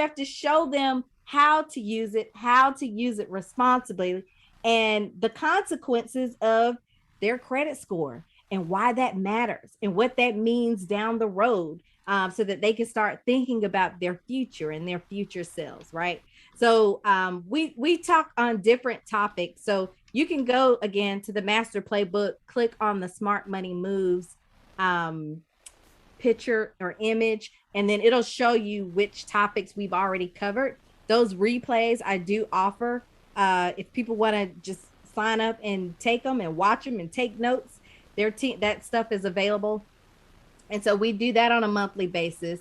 have to show them how to use it responsibly, and the consequences of their credit score and why that matters and what that means down the road, so that they can start thinking about their future and their future selves, right? So we talk on different topics. So you can go again to the Master Playbook, click on the Smart Money Moves picture or image, and then it'll show you which topics we've already covered. Those replays I do offer. If people want to just sign up and take them and watch them and take notes, that stuff is available. And so we do that on a monthly basis.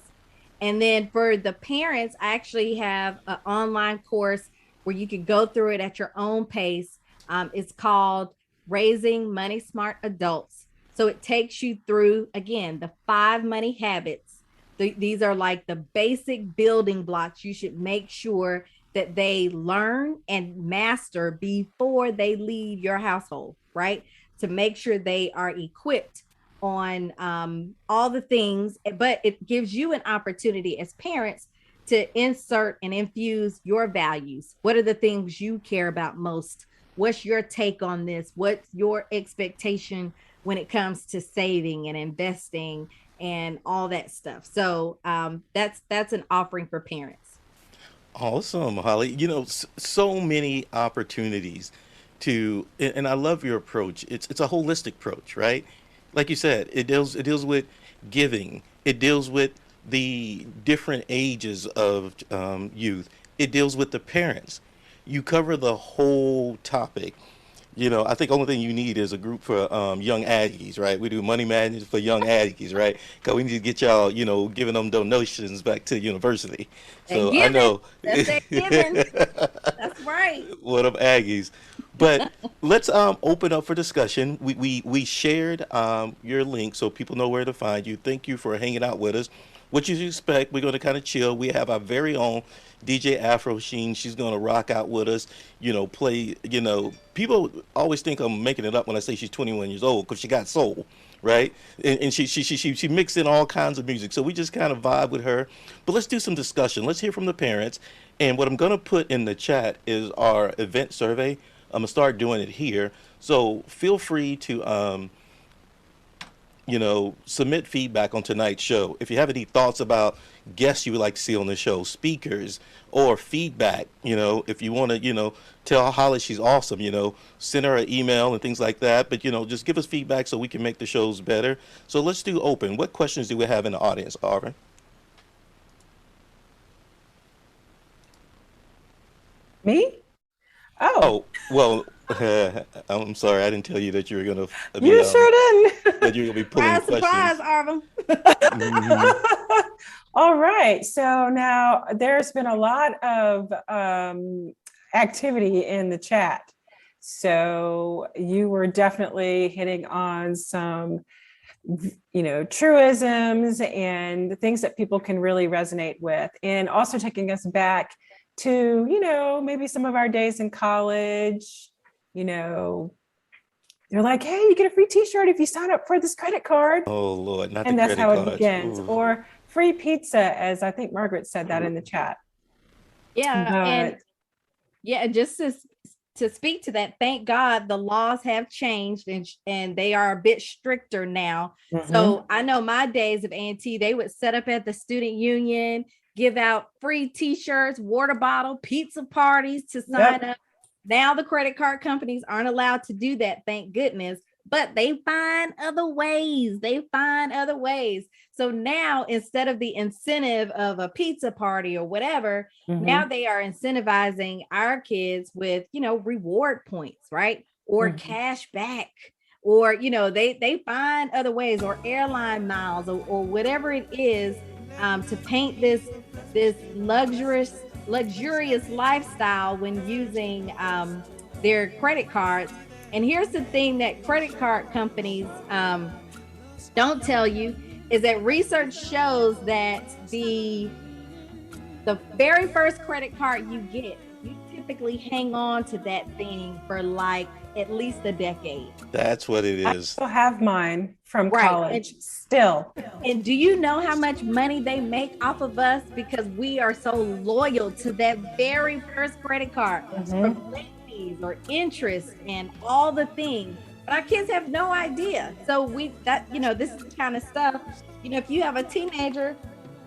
And then for the parents, I actually have an online course where you can go through it at your own pace. It's called Raising Money Smart Adults. So it takes you through, again, the 5 money habits. These are like the basic building blocks you should make sure that they learn and master before they leave your household, right? To make sure they are equipped on all the things, but it gives you an opportunity as parents to insert and infuse your values. What are the things you care about most? What's your take on this? What's your expectation when it comes to saving and investing and all that stuff? So that's an offering for parents. Awesome, Holly. So many opportunities and I love your approach. It's a holistic approach, right? Like you said, it deals with giving. It deals with the different ages of youth. It deals with the parents. You cover the whole topic. I think the only thing you need is a group for young Aggies, right? We do money management for young Aggies, right? Because we need to get y'all, giving them donations back to university. And So I giving, know that's that giving. That's right. what up, Aggies. But let's open up for discussion. We shared your link so people know where to find you. Thank you for hanging out with us. What you expect, we're going to kind of chill. We have our very own DJ Afro Sheen. She's going to rock out with us, play, people always think I'm making it up when I say she's 21 years old because she got soul, right? And she mixed in all kinds of music. So we just kind of vibe with her. But let's do some discussion. Let's hear from the parents. And what I'm going to put in the chat is our event survey. I'm going to start doing it here. So feel free to submit feedback on tonight's show. If you have any thoughts about guests you would like to see on the show, speakers, or feedback, if you want to, tell Holly she's awesome, send her an email and things like that. But, just give us feedback so we can make the shows better. So let's do open. What questions do we have in the audience, Arvin? Me? Oh, Oh, well, I'm sorry. I didn't tell you that you were going to be, you sure didn't. that you were going to be pulling Surprise, questions. Arvin. Mhm. All right. So now there's been a lot of activity in the chat. So you were definitely hitting on some, truisms and things that people can really resonate with, and also taking us back to, maybe some of our days in college. They're like, hey, you get a free t-shirt if you sign up for this credit card. Oh, Lord, not the And that's credit how it cards. begins. Ooh. Or free pizza, as I think Margaret said that in the chat. Yeah. And But yeah, just to speak to that, thank God the laws have changed and they are a bit stricter now. So I know my days of A&T, they would set up at the student union, give out free t-shirts, water bottle, pizza parties to sign up. Now the credit card companies aren't allowed to do that, thank goodness. but they find other ways. So now, instead of the incentive of a pizza party or whatever, now they are incentivizing our kids with, reward points, right? Or cash back, or, they find other ways, or airline miles, or whatever it is, to paint this luxurious lifestyle when using their credit cards. And here's the thing that credit card companies don't tell you, is that research shows that the very first credit card you get, you typically hang on to that thing for like at least a decade. That's what it is. I still have mine from college, still. And do you know how much money they make off of us because we are so loyal to that very first credit card, for late fees or interest and all the things? But our kids have no idea. So this is the kind of stuff, if you have a teenager,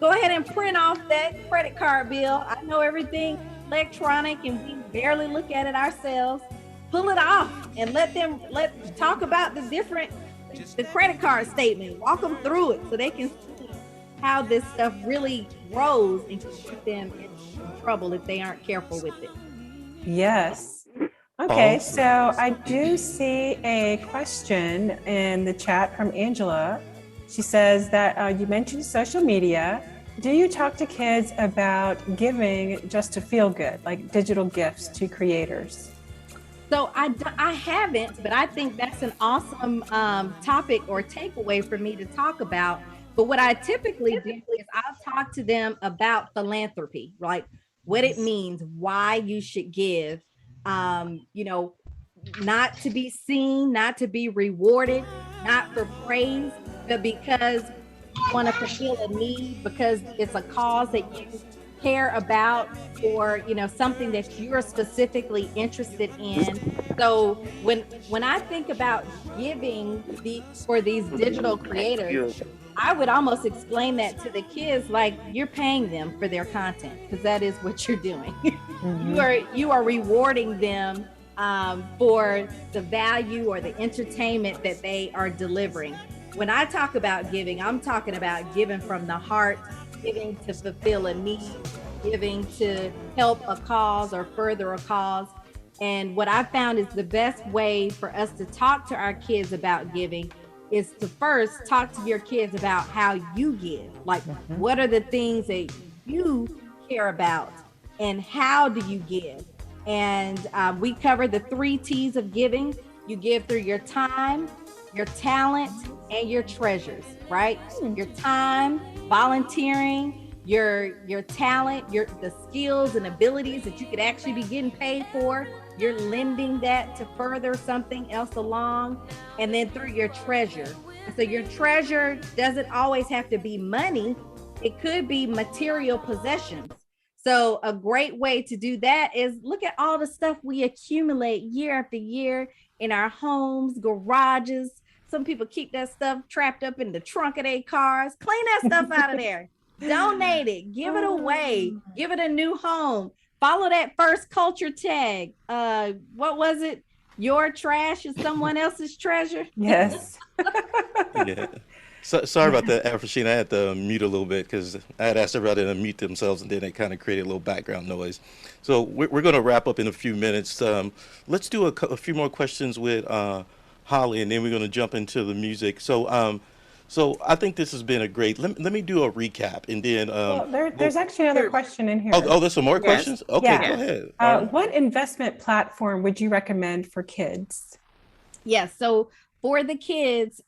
go ahead and print off that credit card bill. I know everything electronic and we barely look at it ourselves. Pull it off and let's talk about the credit card statement. Walk them through it so they can see how this stuff really grows and can put them in trouble if they aren't careful with it. Yes. Okay, so I do see a question in the chat from Angela. She says that you mentioned social media. Do you talk to kids about giving just to feel good, like digital gifts to creators? So I haven't, but I think that's an awesome topic or takeaway for me to talk about. But what I typically do is I'll talk to them about philanthropy, like what it means, why you should give, not to be seen, not to be rewarded, not for praise, but because you want to fulfill a need, because it's a cause that you care about, or something that you're specifically interested in. So when I think about giving for these digital creators, I would almost explain that to the kids like you're paying them for their content, because that is what you're doing. You are rewarding them for the value or the entertainment that they are delivering. When I talk about giving, I'm talking about giving from the heart, giving to fulfill a need, giving to help a cause or further a cause. And what I found is the best way for us to talk to our kids about giving is to first talk to your kids about how you give. Like, what are the things that you care about and how do you give? And we cover the 3 T's of giving. You give through your time, your talent, and your treasures, right? Your time, volunteering, your talent, the skills and abilities that you could actually be getting paid for. You're lending that to further something else along. And then through your treasure. So your treasure doesn't always have to be money. It could be material possessions. So a great way to do that is look at all the stuff we accumulate year after year in our homes, garages. Some people keep that stuff trapped up in the trunk of their cars. Clean that stuff out of there. Donate it. Give it away. Give it a new home. Follow that first culture tag. What was it? Your trash is someone else's treasure. Yes. Yeah. So, sorry about that, Afrasheen. I had to mute a little bit because I had asked everybody to mute themselves, and then it kind of created a little background noise. So we're going to wrap up in a few minutes. Let's do a few more questions with Holly, and then we're going to jump into the music. So I think this has been a great. Let me do a recap, and then there's actually another question in here. Oh, there's some more questions. Okay, go ahead. What investment platform would you recommend for kids? Yes. So for the kids,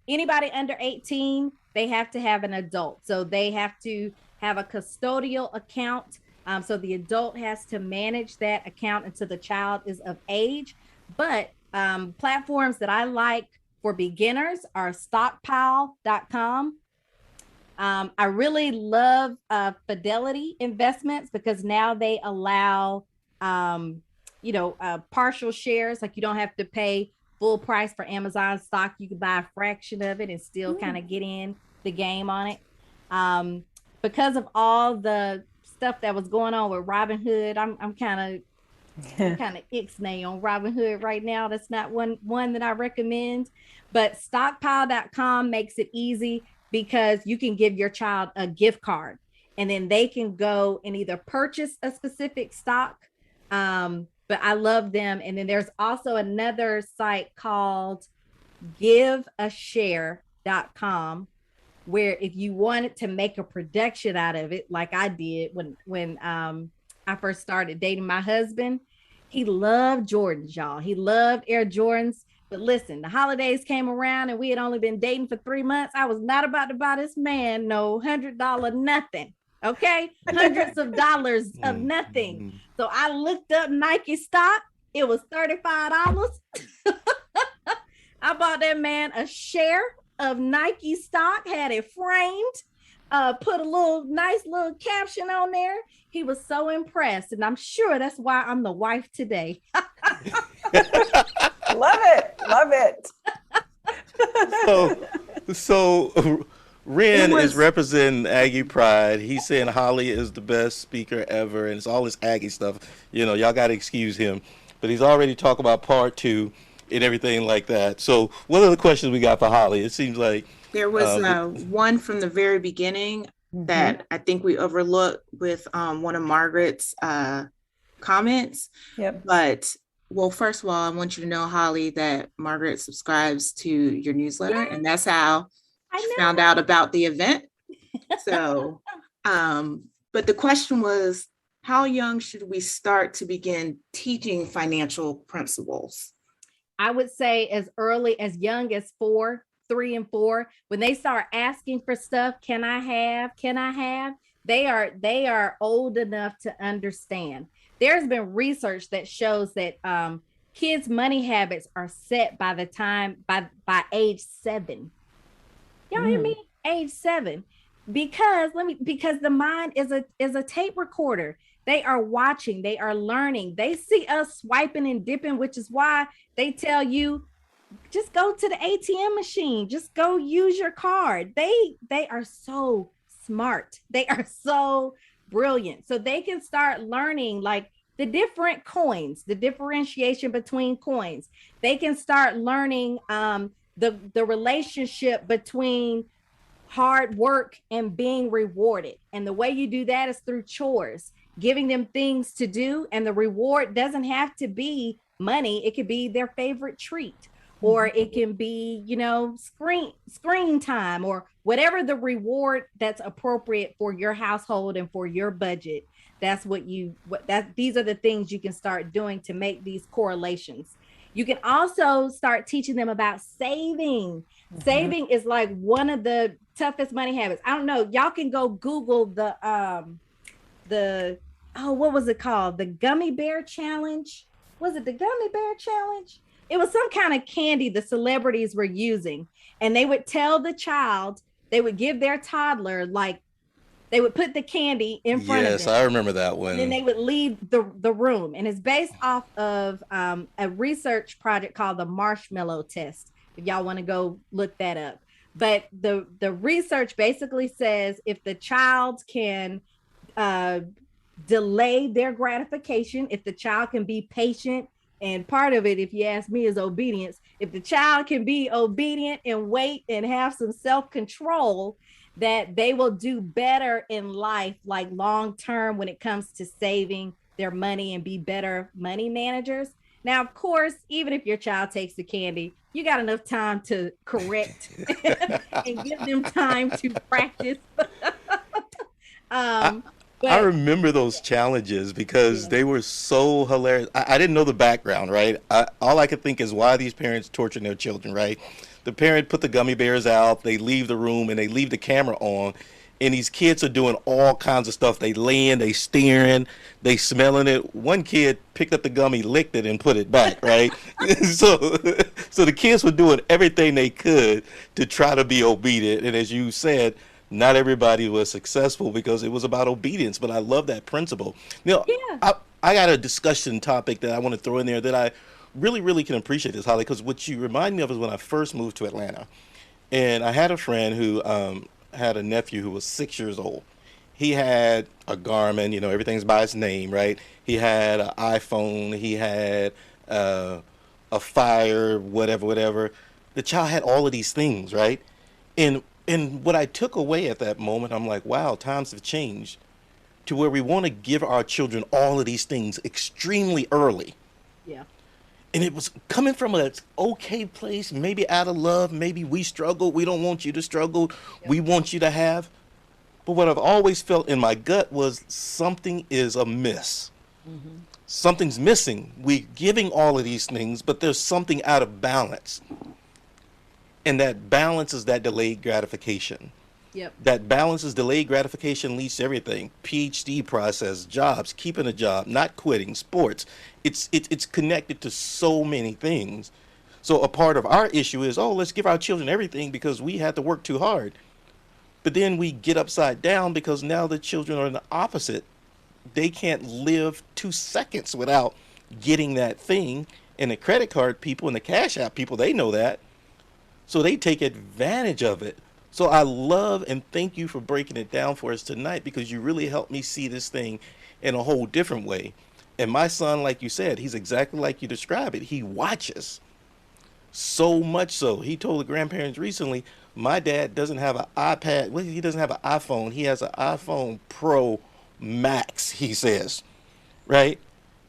anybody under 18, they have to have an adult. So they have to have a custodial account. So the adult has to manage that account until the child is of age. But platforms that I like for beginners are stockpile.com. I really love Fidelity Investments because now they allow, partial shares. Like you don't have to pay full price for Amazon stock. You can buy a fraction of it and still kind of get in the game on it. Because of all the stuff that was going on with Robinhood, I'm kind of kind of ixnay on Robinhood right now. That's not one that I recommend. But stockpile.com makes it easy because you can give your child a gift card and then they can go and either purchase a specific stock. But I love them. And then there's also another site called giveashare.com where if you wanted to make a production out of it, like I did when I first started dating my husband, he loved Jordans, y'all. He loved Air Jordans. But listen, the holidays came around and we had only been dating for 3 months. I was not about to buy this man no $100 nothing. Okay, hundreds of dollars of nothing. So I looked up Nike stock. It was $35. I bought that man a share of Nike stock, had it framed, put a nice little caption on there. He was so impressed, and I'm sure that's why I'm the wife today. Love it. So Ren is representing Aggie Pride. He's saying Holly is the best speaker ever, and it's all this Aggie stuff. Y'all got to excuse him. But he's already talked about part 2 and everything like that. So what are the questions we got for Holly? It seems like there was one from the very beginning that I think we overlooked with one of Margaret's comments. Yep. But well, first of all, I want you to know, Holly, that Margaret subscribes to your newsletter, and that's how she found out about the event. So, but the question was, how young should we start to begin teaching financial principles? I would say as young as 3 and 4, when they start asking for stuff, can I have, they are old enough to understand. There's been research that shows that kids' money habits are set by age 7. Y'all hear me? Age 7. Because the mind is a tape recorder. They are watching, they are learning. They see us swiping and dipping, which is why they tell you, just go to the ATM machine, just go use your card. They are so smart. They are so brilliant. So they can start learning like the different coins, the differentiation between coins. They can start learning the relationship between hard work and being rewarded. And the way you do that is through chores, giving them things to do. And the reward doesn't have to be money. It could be their favorite treat, or it can be, screen time, or whatever the reward that's appropriate for your household and for your budget. That's these are the things you can start doing to make these correlations. You can also start teaching them about saving. Saving is like one of the toughest money habits. I don't know. Y'all can go Google what was it called? The gummy bear challenge. Was it the gummy bear challenge? It was some kind of candy the celebrities were using, and they would tell the child, they would give their toddler, like, they would put the candy in front of them. Yes, I remember that one. And then they would leave the room. And it's based off of a research project called the marshmallow test, if y'all want to go look that up. But the research basically says if the child can delay their gratification, if the child can be patient, and part of it, if you ask me, is obedience. If the child can be obedient and wait and have some self-control, that they will do better in life, like long term, when it comes to saving their money and be better money managers. Now, of course, even if your child takes the candy, you got enough time to correct and give them time to practice. I remember those challenges because they were so hilarious. I didn't know the background, right? All I could think is, why are these parents torturing their children, right? The parent put the gummy bears out, they leave the room, and they leave the camera on, and these kids are doing all kinds of stuff. They laying, they staring, they smelling it. One kid picked up the gummy, licked it, and put it back, right? so the kids were doing everything they could to try to be obedient, and as you said, not everybody was successful because it was about obedience, but I love that principle. I got a discussion topic that I want to throw in there that I really, really can appreciate this, Holly, because what you remind me of is when I first moved to Atlanta, and I had a friend who had a nephew who was 6 years old, He had a Garmin, you know, everything's by its name, right? He had an iPhone. He had a Fire, whatever. The child had all of these things, right? And what I took away at that moment, I'm like, wow, times have changed to where we want to give our children all of these things extremely early. Yeah. And it was coming from an okay place, maybe out of love, maybe we struggle. We don't want you to struggle. Yeah. We want you to have. But what I've always felt in my gut was something is amiss. Mm-hmm. Something's missing. We're giving all of these things, but there's something out of balance. And that balance is that delayed gratification. Yep. That balance is delayed gratification leads to everything. PhD process, jobs, keeping a job, not quitting, sports. It's connected to so many things. So a part of our issue is, let's give our children everything because we had to work too hard. But then we get upside down because now the children are in the opposite. They can't live 2 seconds without getting that thing. And the credit card people and the Cash App people, they know that. So they take advantage of it. So I love and thank you for breaking it down for us tonight because you really helped me see this thing in a whole different way. And my son, like you said, he's exactly like you describe it. He watches so much so. He told the grandparents recently, my dad doesn't have an iPad. Well, he doesn't have an iPhone. He has an iPhone Pro Max, he says. Right?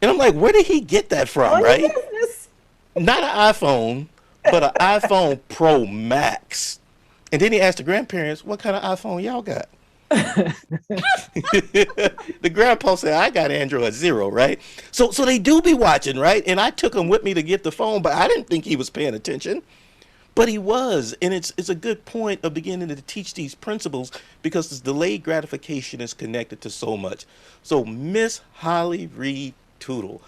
And I'm like, where did he get that from, right? Not an iPhone, but an iPhone Pro Max. And then he asked the grandparents, what kind of iPhone y'all got? The grandpa said, I got Android 0, right? So they do be watching, right? And I took him with me to get the phone, but I didn't think he was paying attention. But he was. And it's a good point of beginning to teach these principles because this delayed gratification is connected to so much. So Miss Holly Reid Toodle,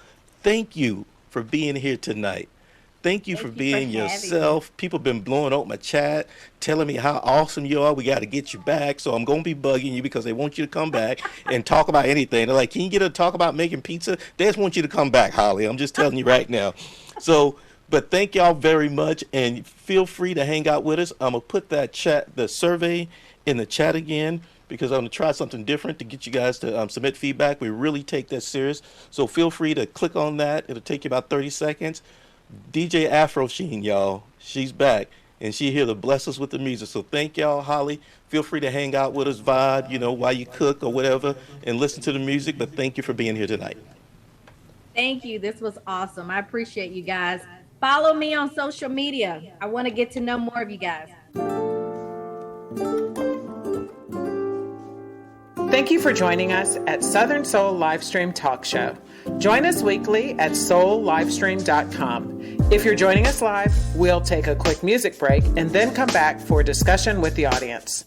thank you for being here tonight. Thank you for being yourself. People have been blowing up my chat, telling me how awesome you are. We got to get you back. So I'm going to be bugging you because they want you to come back and talk about anything. They're like, can you get to talk about making pizza? They just want you to come back, Holly. I'm just telling you right now. So, but thank y'all very much. And feel free to hang out with us. I'm going to put that chat, the survey in the chat again, because I'm going to try something different to get you guys to submit feedback. We really take that serious. So feel free to click on that. It'll take you about 30 seconds. DJ Afro Sheen, y'all, she's back and she here to bless us with the music. So thank y'all, Holly. Feel free to hang out with us, vibe, while you cook or whatever and listen to the music. But thank you for being here tonight. Thank you. This was awesome. I appreciate you guys. Follow me on social media. I want to get to know more of you guys. Thank you for joining us at Southern Soul Livestream Talk Show. Join us weekly at soullivestream.com. If you're joining us live, we'll take a quick music break and then come back for discussion with the audience.